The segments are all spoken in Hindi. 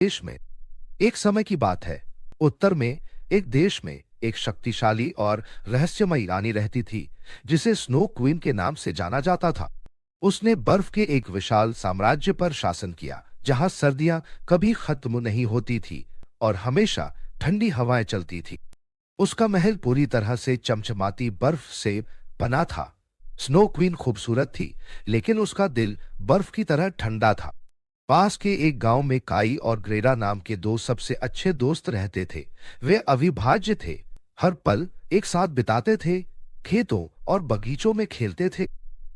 देश में एक समय की बात है। उत्तर में एक देश में एक शक्तिशाली और रहस्यमयी रानी रहती थी, जिसे स्नो क्वीन के नाम से जाना जाता था। उसने बर्फ के एक विशाल साम्राज्य पर शासन किया, जहां सर्दियां कभी खत्म नहीं होती थी और हमेशा ठंडी हवाएं चलती थी। उसका महल पूरी तरह से चमचमाती बर्फ से बना था। स्नो क्वीन खूबसूरत थी, लेकिन उसका दिल बर्फ की तरह ठंडा था। पास के एक गांव में काई और ग्रेडा नाम के दो सबसे अच्छे दोस्त रहते थे। वे अविभाज्य थे, हर पल एक साथ बिताते थे, खेतों और बगीचों में खेलते थे।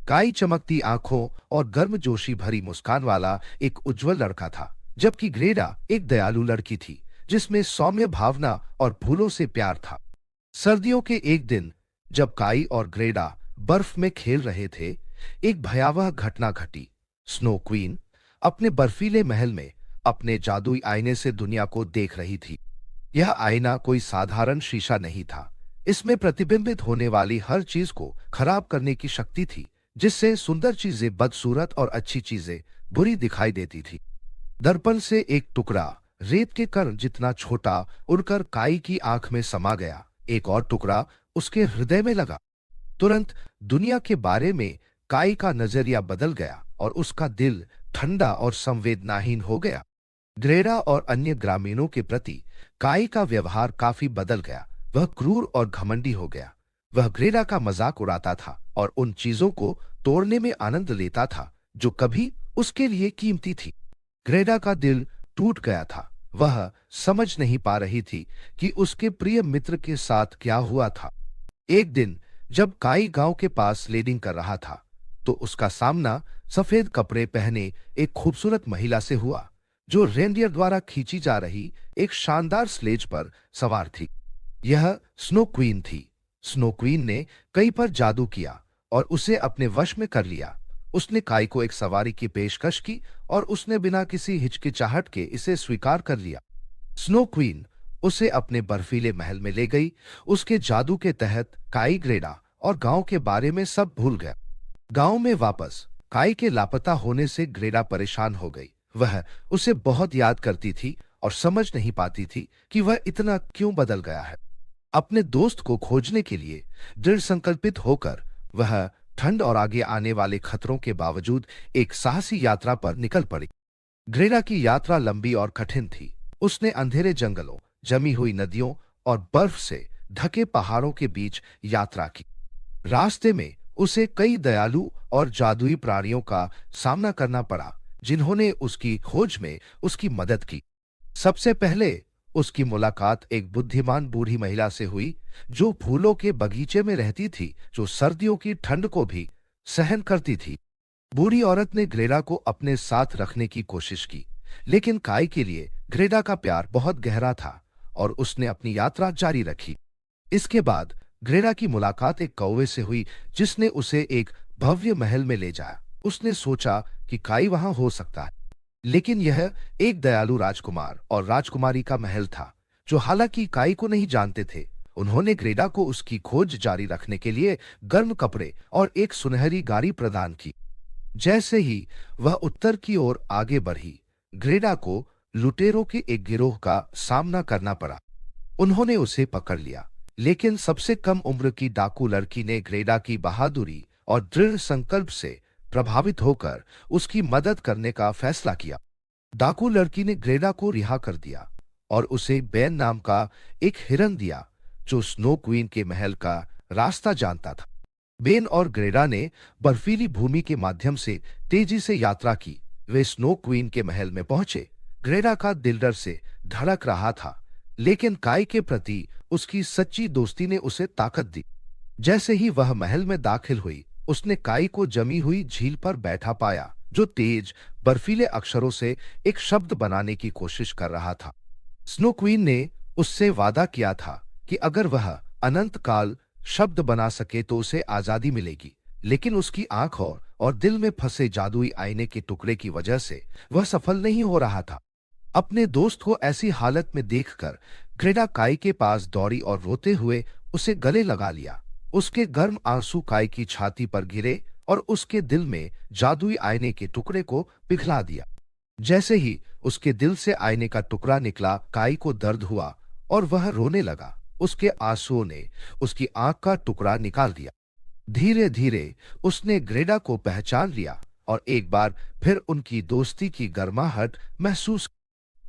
काई चमकती आंखों और गर्मजोशी भरी मुस्कान वाला एक उज्जवल लड़का था, जबकि ग्रेडा एक दयालु लड़की थी, जिसमें सौम्य भावना और फूलों से प्यार था। सर्दियों के एक दिन, जब काई और ग्रेडा बर्फ में खेल रहे थे, एक भयावह घटना घटी। स्नो क्वीन अपने बर्फीले महल में अपने जादुई आईने से दुनिया को देख रही थी। यह आईना कोई साधारण शीशा नहीं था। इसमें प्रतिबिंबित होने वाली हर चीज को खराब करने की शक्ति थी, जिससे सुंदर चीजें बदसूरत और अच्छी चीजें बुरी दिखाई देती थी। दर्पण से एक टुकड़ा रेत के कण जितना छोटा उड़कर काई की आंख में समा गया। एक और टुकड़ा उसके हृदय में लगा। तुरंत दुनिया के बारे में काई का नजरिया बदल गया और उसका दिल ठंडा और संवेदनाहीन हो गया। ग्रेडा और अन्य ग्रामीणों के प्रति काई का व्यवहार काफी बदल गया। वह क्रूर और घमंडी हो गया। वह ग्रेडा का मजाक उड़ाता था और उन चीजों को तोड़ने में आनंद लेता था जो कभी उसके लिए कीमती थी। ग्रेडा का दिल टूट गया था। वह समझ नहीं पा रही थी कि उसके प्रिय मित्र के साथ क्या हुआ था। एक दिन जब काई गांव के पास स्लेडिंग कर रहा था, तो उसका सामना सफेद कपड़े पहने एक खूबसूरत महिला से हुआ, जो रेनडियर द्वारा खींची जा रही एक शानदार स्लेज पर सवार थी। यह स्नो क्वीन थी। स्नो क्वीन ने कई पर जादू किया और उसे अपने वश में कर लिया। उसने काई को एक सवारी की पेशकश की और उसने बिना किसी हिचकिचाहट के इसे स्वीकार कर लिया। स्नो क्वीन उसे अपने बर्फीले महल में ले गई। उसके जादू के तहत काई ग्रेडा और गांव के बारे में सब भूल गया। गांव में वापस काई के लापता होने से ग्रेडा परेशान हो गई। वह उसे बहुत याद करती थी और समझ नहीं पाती थी कि वह इतना क्यों बदल गया है। अपने दोस्त को खोजने के लिए दृढ़ संकल्पित होकर वह ठंड और आगे आने वाले खतरों के बावजूद एक साहसी यात्रा पर निकल पड़ी। ग्रेडा की यात्रा लंबी और कठिन थी। उसने अंधेरे जंगलों, जमी हुई नदियों और बर्फ से ढके पहाड़ों के बीच यात्रा की। रास्ते में उसे कई दयालु और जादुई प्राणियों का सामना करना पड़ा, जिन्होंने उसकी खोज में उसकी मदद की। सबसे पहले उसकी मुलाकात एक बुद्धिमान बूढ़ी महिला से हुई, जो फूलों के बगीचे में रहती थी, जो सर्दियों की ठंड को भी सहन करती थी। बूढ़ी औरत ने ग्रेडा को अपने साथ रखने की कोशिश की, लेकिन काई के लिए ग्रेडा का प्यार बहुत गहरा था और उसने अपनी यात्रा जारी रखी। इसके बाद ग्रेडा की मुलाकात एक कौवे से हुई, जिसने उसे एक भव्य महल में ले जाया। उसने सोचा कि काई वहां हो सकता है, लेकिन यह एक दयालु राजकुमार और राजकुमारी का महल था, जो हालांकि काई को नहीं जानते थे। उन्होंने ग्रेडा को उसकी खोज जारी रखने के लिए गर्म कपड़े और एक सुनहरी गाड़ी प्रदान की। जैसे ही वह उत्तर की ओर आगे बढ़ी, ग्रेडा को लुटेरों के एक गिरोह का सामना करना पड़ा। उन्होंने उसे पकड़ लिया, लेकिन सबसे कम उम्र की डाकू लड़की ने ग्रेडा की बहादुरी और दृढ़ संकल्प से प्रभावित होकर उसकी मदद करने का फैसला किया। डाकू लड़की ने ग्रेडा को रिहा कर दिया और उसे बेन नाम का एक हिरन दिया, जो स्नो क्वीन के महल का रास्ता जानता था। बेन और ग्रेडा ने बर्फीली भूमि के माध्यम से तेजी से यात्रा की। वे स्नो क्वीन के महल में पहुंचे। ग्रेडा का दिल डर से धड़क रहा था, लेकिन काई के प्रति उसकी सच्ची दोस्ती ने उसे ताकत दी। जैसे ही वह महल में दाखिल हुई, उसने काई को जमी हुई झील पर बैठा पाया, जो तेज बर्फीले अक्षरों से एक शब्द बनाने की कोशिश कर रहा था। स्नो क्वीन ने उससे वादा किया था कि अगर वह अनंत काल शब्द बना सके तो उसे आजादी मिलेगी, लेकिन उसकी आंख और दिल में फंसे जादुई आईने के टुकड़े की वजह से वह सफल नहीं हो रहा था। अपने दोस्त को ऐसी हालत में देखकर ग्रेडा काई के पास दौड़ी और रोते हुए उसे गले लगा लिया। उसके गर्म आंसू काई की छाती पर गिरे और उसके दिल में जादुई आईने के टुकड़े को पिघला दिया। जैसे ही उसके दिल से आईने का टुकड़ा निकला, काई को दर्द हुआ और वह रोने लगा। उसके आंसुओं ने उसकी आंख का टुकड़ा निकाल दिया। धीरे धीरे उसने ग्रेडा को पहचान लिया और एक बार फिर उनकी दोस्ती की गर्माहट महसूस।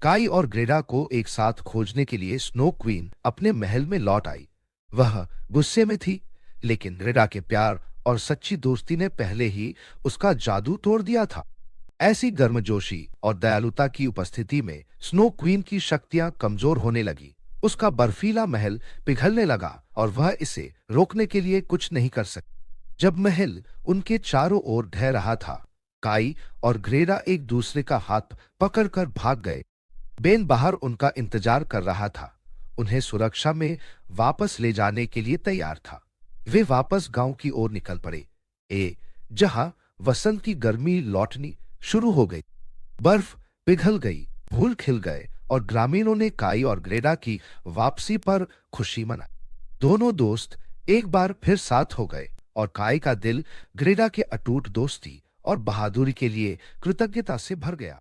काई और ग्रेडा को एक साथ खोजने के लिए स्नो क्वीन अपने महल में लौट आई। वह गुस्से में थी, लेकिन ग्रेडा के प्यार और सच्ची दोस्ती ने पहले ही उसका जादू तोड़ दिया था। ऐसी गर्मजोशी और दयालुता की उपस्थिति में स्नो क्वीन की शक्तियां कमजोर होने लगी। उसका बर्फीला महल पिघलने लगा और वह इसे रोकने के लिए कुछ नहीं कर सकी। जब महल उनके चारों ओर ढह रहा था, काई और ग्रेडा एक दूसरे का हाथ पकड़कर भाग गए। बेन बाहर उनका इंतजार कर रहा था, उन्हें सुरक्षा में वापस ले जाने के लिए तैयार था। वे वापस गांव की ओर निकल पड़े, जहां वसंत की गर्मी लौटनी शुरू हो गई। बर्फ पिघल गई, फूल खिल गए और ग्रामीणों ने काई और ग्रेडा की वापसी पर खुशी मनाई। दोनों दोस्त एक बार फिर साथ हो गए और काई का दिल ग्रेडा के अटूट दोस्ती और बहादुरी के लिए कृतज्ञता से भर गया।